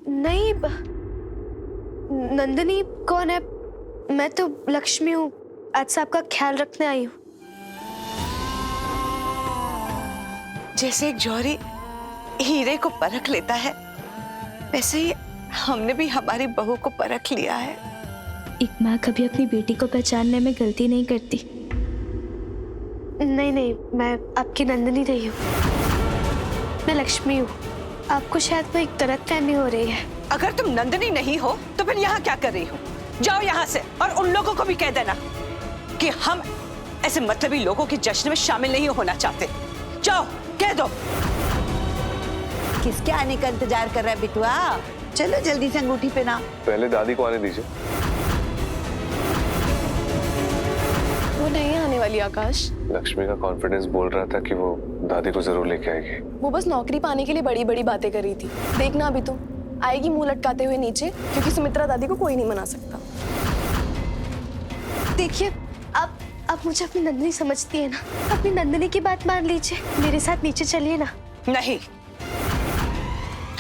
नहीं, नंदिनी कौन है? मैं तो लक्ष्मी हूँ, आज से आपका ख्याल रखने आई हूँ। जैसे एक जौहरी हीरे को परख लेता है, वैसे ही हमने भी हमारी बहू को परख लिया है। एक माँ कभी अपनी बेटी को पहचानने में गलती नहीं करती। नहीं नहीं, मैं आपकी नंदिनी नहीं हूँ, मैं लक्ष्मी हूँ। आपको शायद कोई गलतफहमी हो रही है। अगर तुम नंदिनी नहीं हो तो फिर यहाँ क्या कर रही हो? जाओ यहाँ से और उन लोगों को भी कह देना कि हम ऐसे मतलबी लोगों के जश्न में शामिल नहीं होना चाहते। जाओ कह दो। किसके आने का इंतजार कर रहा है बिटुआ? चलो जल्दी से अंगूठी पहना। पहले दादी को आने दीजिए। वो नहीं आने वाली आकाश। लक्ष्मी का कॉन्फिडेंस बोल रहा था कि वो दादी को जरूर लेके आएगी। वो बस नौकरी पाने के लिए बड़ी बड़ी बातें कर रही थी। देखना अभी तुम, आएगी मुंह लटकाते हुए नीचे, क्योंकि सुमित्रा दादी को कोई नहीं मना सकता। देखिए, आप मुझे अपनी नंदिनी समझती है ना, अपनी नंदिनी की बात मान लीजिए, मेरे साथ नीचे चलिए ना। नहीं,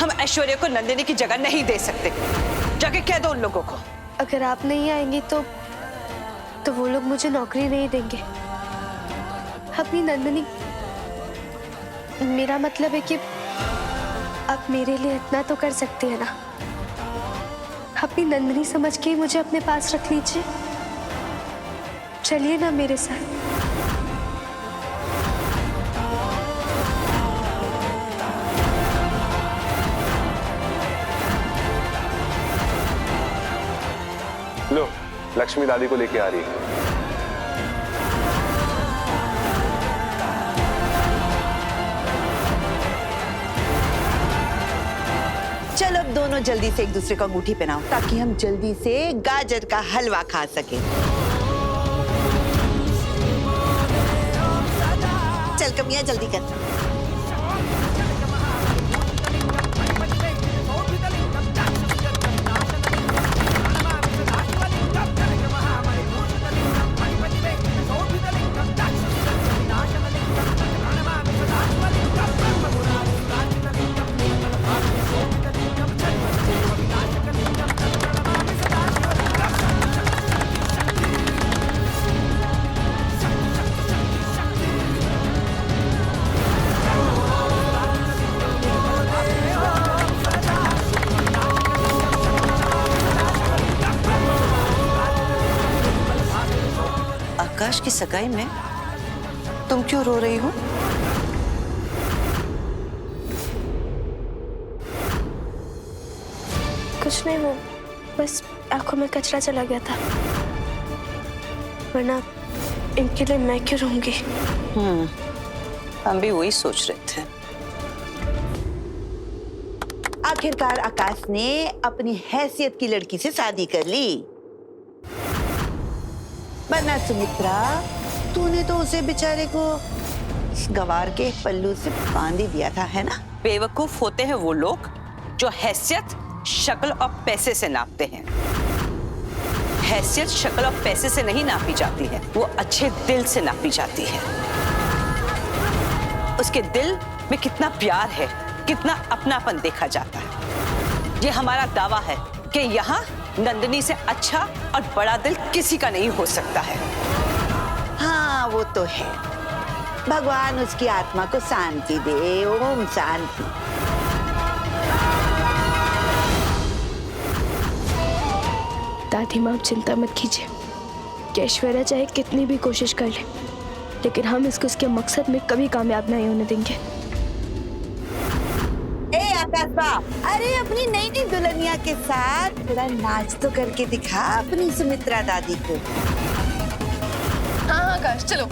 हम ऐश्वर्या को नंदिनी की जगह नहीं दे सकते। जाके कह दो उन लोगों को। अगर आप नहीं आएंगी तो वो लोग मुझे नौकरी नहीं देंगे। अपनी नंदिनी, मेरा मतलब है कि आप मेरे लिए इतना तो कर सकती है ना। अपनी नंदिनी समझ के ही मुझे अपने पास रख लीजिए। चलिए ना मेरे साथ। लो, लक्ष्मी दादी को लेके आ रही है। चलो अब दोनों जल्दी से एक दूसरे को अंगूठी पहनाओ, ताकि हम जल्दी से गाजर का हलवा खा सके। चल कमिया जल्दी कर। आकाश की सगाई में तुम क्यों रो रही हो? कुछ नहीं, वो बस आंखों में कचरा चला गया था, वरना इनके लिए मैं क्यों रहूंगी। हम भी वही सोच रहे थे। आखिरकार आकाश ने अपनी हैसियत की लड़की से शादी कर ली। वरना सुमित्रा, तूने तो उसे बेचारे को गवार के पल्लू से बांध ही दिया था, है ना? बेवकूफ होते हैं वो लोग जो हैसियत, शक्ल और पैसे से नापते हैं। हैसियत, शक्ल और पैसे से नहीं नापी जाती है, वो अच्छे दिल से नापी जाती है। उसके दिल में कितना प्यार है, कितना अपनापन देखा जाता है। ये हमारा दावा है कि यहाँ नंदिनी से अच्छा और बड़ा दिल किसी का नहीं हो सकता है। हाँ वो तो है। भगवान उसकी आत्मा को शांति दे। ओम शांति। दादी माँ, चिंता मत कीजिए कि ऐश्वर्या चाहे कितनी भी कोशिश कर ले, लेकिन हम इसको इसके मकसद में कभी कामयाब नहीं होने देंगे। अरे अपनी नई नई दुल्हनिया के साथ थोड़ा नाच तो करके दिखा अपनी सुमित्रा दादी को। हाँ आकाश चलो।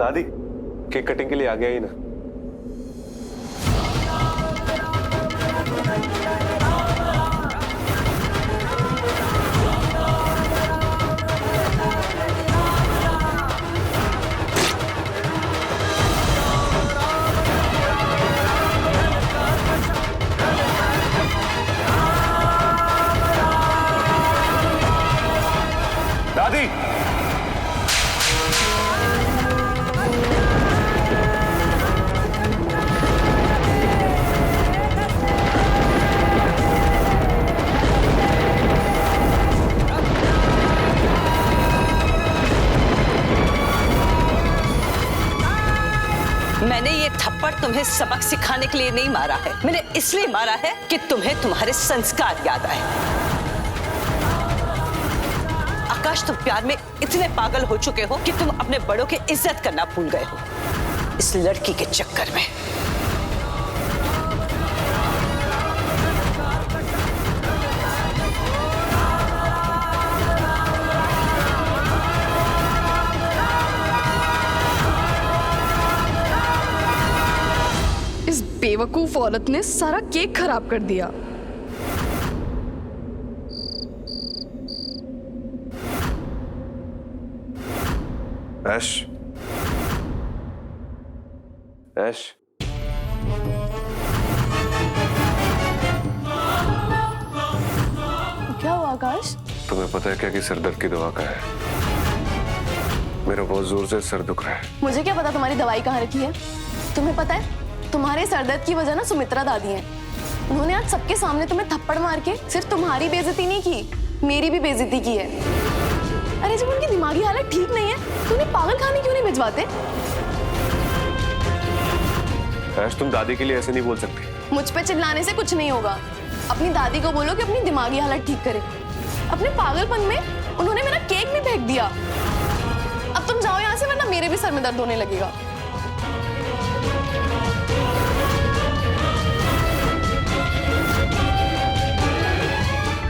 दादी केक कटिंग के लिए आ गया ही ना। दादी मैंने ये थप्पड़ तुम्हें सबक सिखाने के लिए नहीं मारा है, मैंने इसलिए मारा है कि तुम्हें तुम्हारे संस्कार याद आए। आकाश, तुम प्यार में इतने पागल हो चुके हो कि तुम अपने बड़ों की इज्जत करना भूल गए हो इस लड़की के चक्कर में। इस बेवकूफ औरत ने सारा केक खराब कर दिया। ऐश, ऐश, क्या हुआ आकाश? तुम्हें पता है क्या कि सर दर्द की दवा का है? मेरा बहुत जोर से सर दुख रहा है। मुझे क्या पता तुम्हारी दवाई कहाँ रखी है? तुम्हें पता है तुम्हारे सरदर्द की वजह ना सुमित्रा दादी है। उन्होंने आज सबके सामने तुम्हें थप्पड़ मार के सिर्फ तुम्हारी बेइज्जती नहीं की, मेरी भी बेइज्जती की है। अरे जब उनकी दिमागी हालत ठीक नहीं है तो उन्हें पागल खाने क्यों नहीं भिजवाते? ऐश, तुम दादी के लिए ऐसे नहीं बोल सकती। मुझ पे चिल्लाने से कुछ नहीं होगा। अपनी दादी को बोलो कि अपनी दिमागी हालत ठीक करे। अपने पागलपन में उन्होंने मेरा केक भी फेंक दिया। अब तुम जाओ यहाँ से वरना मेरे भी सर में दर्द होने लगेगा।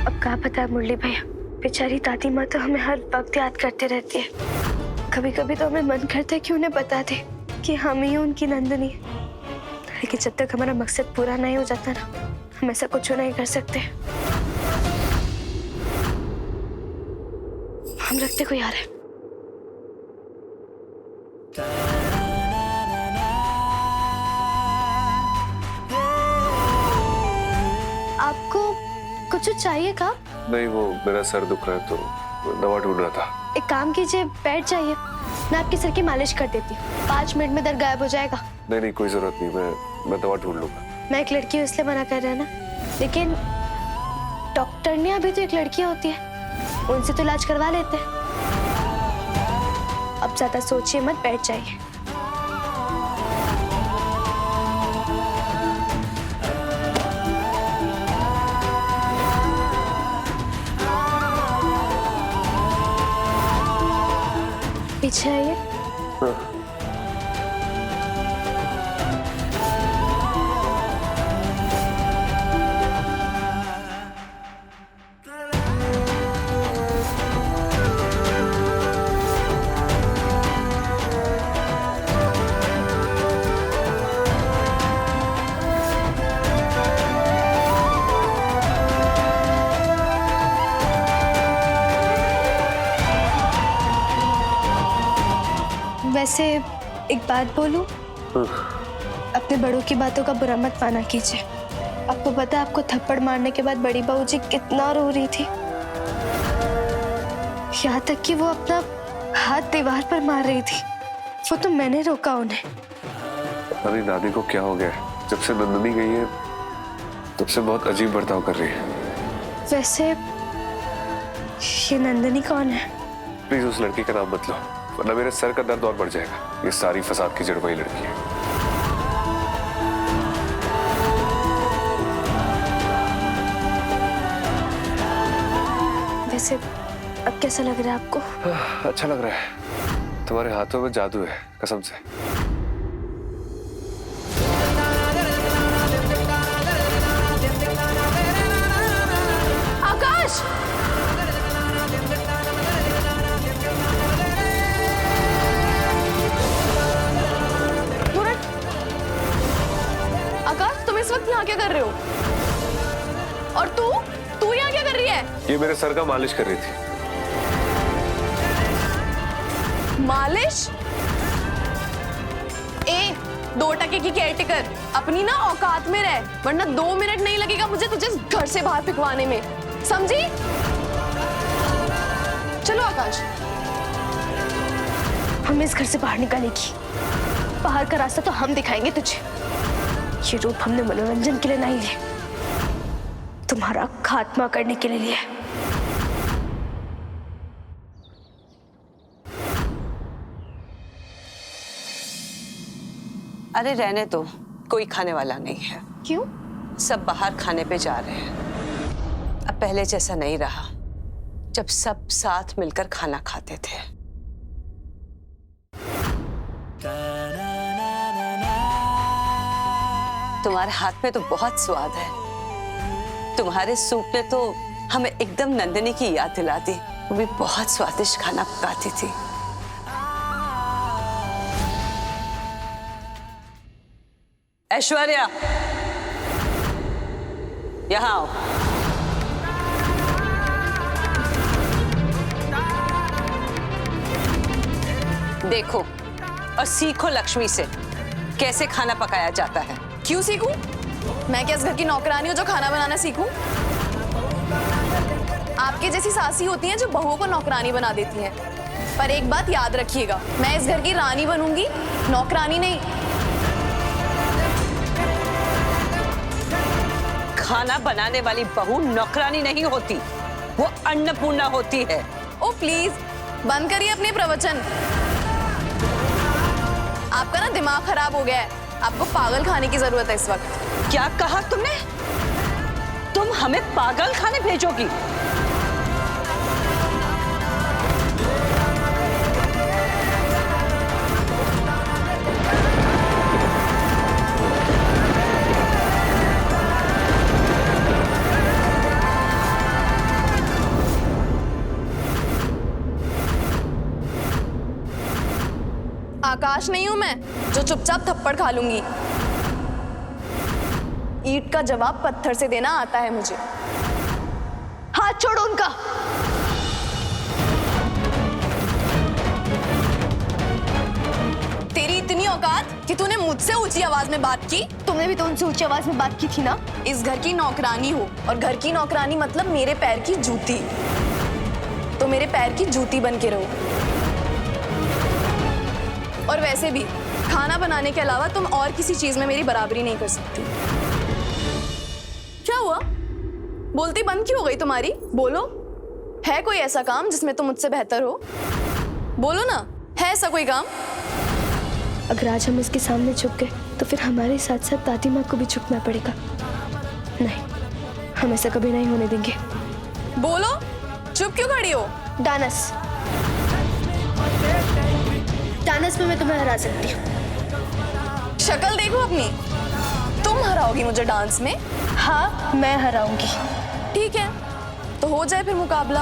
अब क्या पता है मुरली भैया, बेचारी दादी माँ तो हमें हर वक्त याद करते रहती है। कभी कभी तो हमें मन करता है कि उन्हें बता दे कि हम ही उनकी नंदनी, लेकिन जब तक हमारा मकसद पूरा नहीं हो जाता ना, हम ऐसा कुछ नहीं कर सकते। हम रखते कोई आ रहा है। आपको कुछ चाहिए का? नहीं, वो मेरा सर दुख रहा है तो दवा ढूंढ रहा था। एक काम कीजिए, बैठ जाइए, मैं आपके सर की मालिश कर देती हूँ। 5 मिनट में दर्द गायब हो जाएगा। नहीं नहीं, कोई जरूरत नहीं, मैं दवा ढूंढ लूंगा। मैं एक लड़की हूँ इसलिए मना कर रहा है ना, लेकिन डॉक्टर ने अभी तो एक लड़कियां होती है, उनसे तो इलाज करवा लेते हैं। अब ज्यादा सोचिए मत, बैठ जाइए। पीछे आइए। वैसे एक बात बोलूं, अपने बड़ों की बातों का बुरा मत माना कीजिए। आपको पता है आपको थप्पड़ मारने के बाद बड़ी बहू जी कितना रो रही थी, यहाँ तक कि वो अपना हाथ दीवार पर मार रही थी। वो तो मैंने रोका उन्हें। अरे दादी को क्या हो गया है? जब से नंदनी गई है तब से बहुत अजीब बर्ताव कर रही है। वैसे ये नंदनी कौन है? प्लीज उस लड़की का नाम मत लो, वरना मेरे सर का दर्द और बढ़ जाएगा। ये सारी फसाद की जड़ वही लड़की है। वैसे अब कैसा लग रहा है आपको? अच्छा लग रहा है। तुम्हारे हाथों में जादू है, कसम से। आकाश! है? ये मेरे सर का मालिश कर रही थी। मालिश? ए, 2 टके की केयरटेकर, अपनी ना औकात में रह, वरना 2 मिनट नहीं लगेगा मुझे तुझे इस घर से बाहर फेंकवाने में, समझी? चलो आकाश। हमें इस घर से बाहर निकालेगी। बाहर का रास्ता तो हम दिखाएंगे तुझे। ये रूप हमने मनोरंजन के लिए नहीं लिया, तुम्हारा खात्मा करने के लिए लिया है। अरे रहने दो, कोई खाने वाला नहीं है। क्यों? सब बाहर खाने पे जा रहे हैं। अब पहले जैसा नहीं रहा जब सब साथ मिलकर खाना खाते थे। तुम्हारे हाथ में तो बहुत स्वाद है। तुम्हारे सूप ने तो हमें एकदम नंदिनी की याद दिला दी। वो भी बहुत स्वादिष्ट खाना पकाती थी। ऐश्वर्या, यहाँ आओ। देखो और सीखो लक्ष्मी से कैसे खाना पकाया जाता है। क्यों सीखूं? मैं क्या इस घर की नौकरानी हूं जो खाना बनाना सीखूं? आपकी जैसी सासी होती हैं जो बहुओं को नौकरानी बना देती हैं। पर एक बात याद रखिएगा, मैं इस घर की रानी बनूंगी, नौकरानी नहीं। खाना बनाने वाली बहू नौकरानी नहीं होती, वो अन्नपूर्णा होती है। ओ प्लीज बंद करिए अपने प्रवचन। आपका ना दिमाग खराब हो गया है, आपको पागल खाने की जरूरत है इस वक्त। क्या कहा तुमने? तुम हमें पागल खाने भेजोगी? आकाश नहीं हूं मैं जो चुपचाप थप्पड़ खा लूंगी। ईंट का जवाब पत्थर से देना आता है मुझे। हाथ छोड़ो उनका। तेरी इतनी औकात कि तूने मुझसे ऊंची आवाज में बात की? तुमने भी तो उनसे ऊंची आवाज में बात की थी ना। इस घर की नौकरानी हो, और घर की नौकरानी मतलब मेरे पैर की जूती। तो मेरे पैर की जूती बन के रहो। और वैसे भी खाना बनाने के अलावा तुम और किसी चीज में मेरी बराबरी नहीं कर सकती। क्या हुआ? बोलती बंद क्यों हो गई तुम्हारी? बोलो, है कोई ऐसा काम जिसमें तुम मुझसे बेहतर हो? बोलो ना, है ऐसा कोई काम? अगर आज हम उसके सामने झुक गए तो फिर हमारे साथ साथ दादी माँ को भी झुकना पड़ेगा। नहीं, हम ऐसा कभी नहीं होने देंगे। बोलो, चुप क्यों खड़ी हो? डांस में मैं तुम्हें हरा सकती हूँ। शक्ल देखो अपनी। तुम हराओगी मुझे डांस में? हाँ, मैं हराऊंगी। ठीक है, तो हो जाए फिर मुकाबला।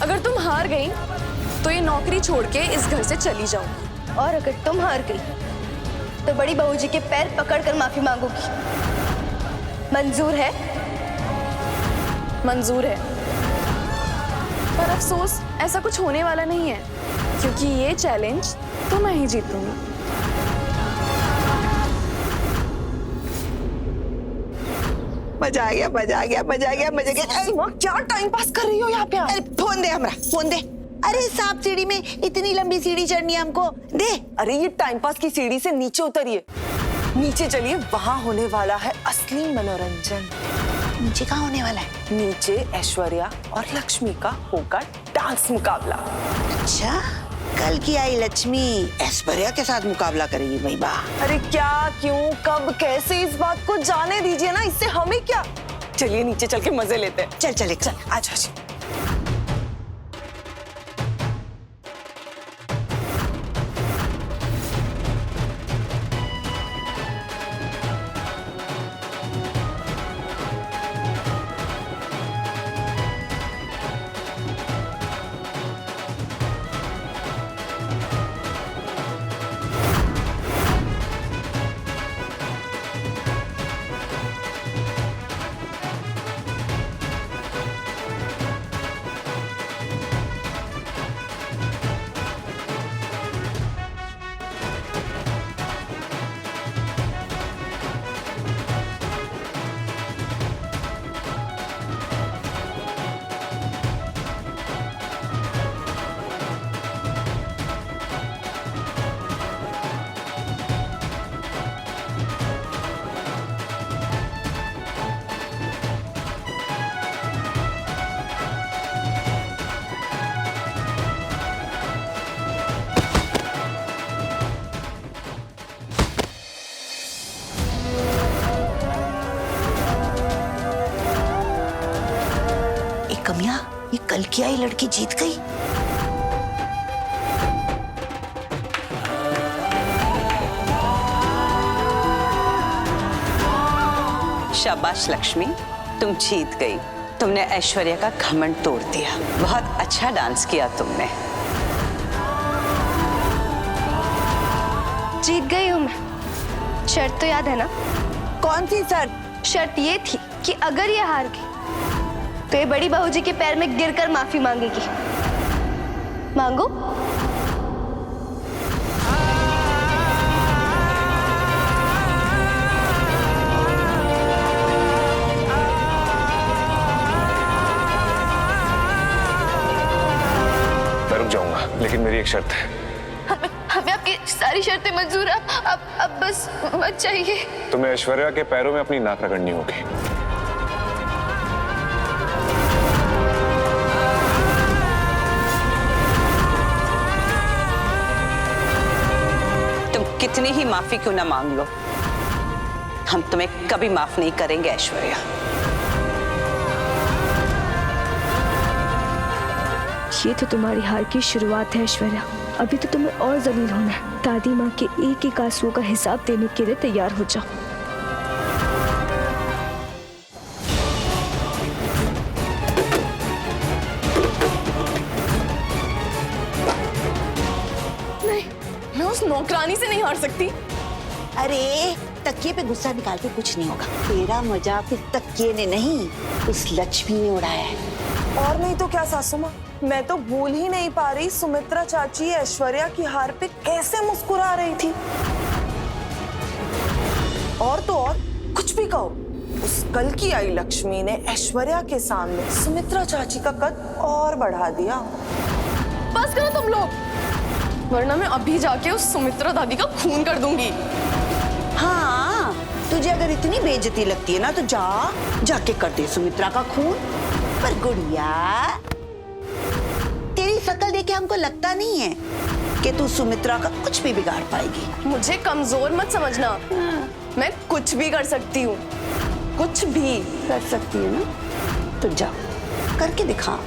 अगर तुम हार गई तो ये नौकरी छोड़ के इस घर से चली जाऊंगी। और अगर तुम हार गई तो बड़ी बहू जी के पैर पकड़कर माफी मांगोगी। मंजूर है? मंजूर है। पर अफसोस ऐसा कुछ होने वाला नहीं है, क्योंकि ये चैलेंज तो मैं ही जीतूंगी। मजा आ गया, मजा आ गया, मजा आ गया, मजा आ गया। क्या टाइम पास कर रही हो यहाँ पे? अरे फोन दे, हमरा फोन दे। अरे सांप सीढ़ी में इतनी लंबी सीढ़ी चढ़नी है हमको, दे। अरे ये टाइम पास की सीढ़ी से नीचे उतरिए, नीचे चलिए, वहां होने वाला है असली मनोरंजन। नीचे कहाँ होने वाला है? नीचे ऐश्वर्या और लक्ष्मी का होगा डांस मुकाबला। अच्छा, कल की आई लक्ष्मी ऐश्वर्या के साथ मुकाबला करेगी भाई बा। अरे क्या, क्यों, कब, कैसे, इस बात को जाने दीजिए ना, इससे हमें क्या। चलिए नीचे चल के मजे लेते हैं। चल चल चल, आज आज कमिया, ये कल की आई लड़की जीत गई। शाबाश लक्ष्मी, तुम जीत गई। तुमने ऐश्वर्या का घमंड तोड़ दिया। बहुत अच्छा डांस किया तुमने। जीत गई हूँ मैं। शर्त तो याद है ना? कौन सी शर्त? शर्त ये थी कि अगर ये हार गई तो ये बड़ी बहू जी के पैर में गिरकर माफी मांगेगी। मांगो। मैं रुक जाऊंगा, लेकिन मेरी एक शर्त है। हमें आपकी सारी शर्तें मंजूर है। अब बस मत चाहिए। तुम्हें ऐश्वर्या के पैरों में अपनी नाक रगड़नी होगी। तुम कितनी ही माफी क्यों ना मांग लो, हम तुम्हें कभी माफ नहीं करेंगे ऐश्वर्या। ये तो तुम्हारी हार की शुरुआत है ऐश्वर्या। अभी तो तुम्हें और जलील होना है। दादी माँ के एक एक आंसुओं का हिसाब देने के लिए तैयार हो जाओ। नहीं, मैं उस नौकरानी से नहीं हार सकती। अरे तकिए पे गुस्सा निकाल के कुछ नहीं होगा। तेरा मजाक इस तकिए ने नहीं, उस लक्ष्मी ने उड़ाया है। और नहीं तो क्या सासू माँ, मैं तो भूल ही नहीं पा रही सुमित्रा चाची ऐश्वर्या की हार पे कैसे मुस्कुरा रही थी। और तो और कुछ भी कहो, उस कल की आई लक्ष्मी ने ऐश्वर्या के सामने सुमित्रा चाची का कद और बढ़ा दिया। बस करो तुम लोग, वरना मैं अभी जाके उस सुमित्रा दादी का खून कर दूंगी। हाँ, तुझे अगर इतनी बेइज्जती लगती है ना तो जाके कर दे सुमित्रा का खून। पर गुड़िया, तेरी शक्ल देख के हमको लगता नहीं है कि तू सुमित्रा का कुछ भी बिगाड़ पाएगी। मुझे कमजोर मत समझना, मैं कुछ भी कर सकती हूँ, कुछ भी कर सकती है ना, तो जा करके दिखा।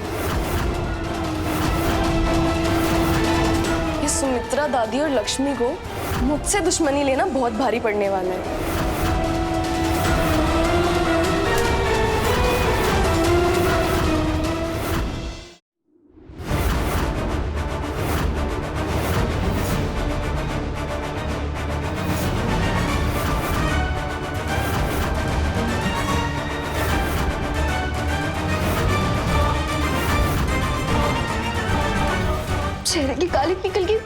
ये सुमित्रा दादी और लक्ष्मी को मुझसे दुश्मनी लेना बहुत भारी पड़ने वाला है। चेहरे की काली निकल की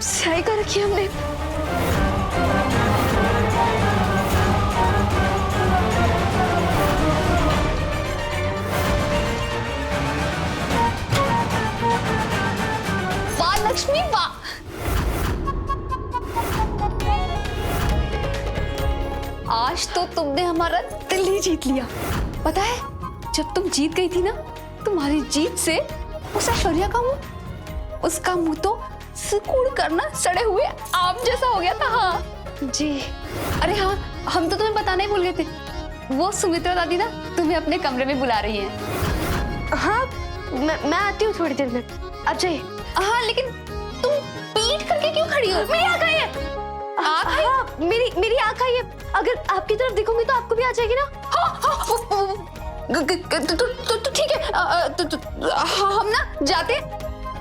स्याही कर रखी है हमने। वाह लक्ष्मी वाह। आज तो तुमने हमारा दिल ही जीत लिया। पता है, जब तुम जीत गई थी ना, तुम्हारी जीत से उस ऐश्वर्या का मुंह, उसका मुंह तो सिकुड़ करना सड़े हुए आम जैसा हो गया था। हाँ जी। अरे हाँ, हम तो तुम्हें बताना ही भूल गए थे। वो सुमित्रा दादी ना तुम्हें अपने कमरे में बुला रही है। हाँ, मैं आती हूँ थोड़ी देर में। आप जाइए। हाँ, लेकिन तुम पीठ करके क्यों खड़ी हो? मेरी आँख आई है। हाँ, मेरी आँख आई है। अगर आपकी तरफ देखूंगी तो आपको भी आ जाएगी ना। तो ठीक है। हम ना जाते,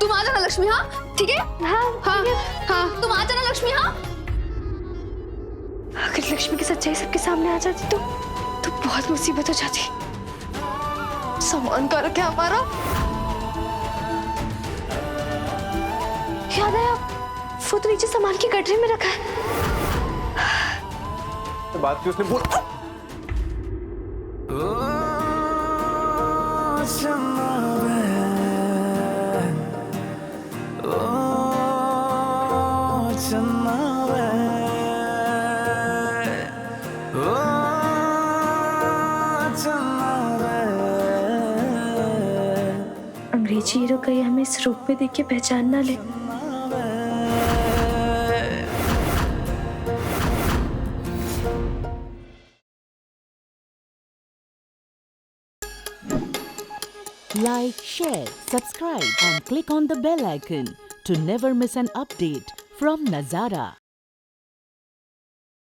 तुम आ जाना लक्ष्मी। हाँ ठीक है। हाँ हाँ हाँ, तुम आ जाना लक्ष्मी। हाँ, अगर लक्ष्मी की सच्चाई सबके सामने आ जाती तो बहुत मुसीबत हो जाती। सामान का रखा है हमारा। याद आया, वो तो नीचे सामान की गठरी में रखा है। बात की उसने बोल। अंग्रेजी हीरो कहीं हमें इस रूप में देख के पहचान ना ले। Like, share, subscribe and click on the bell icon to never miss an update from Nazara.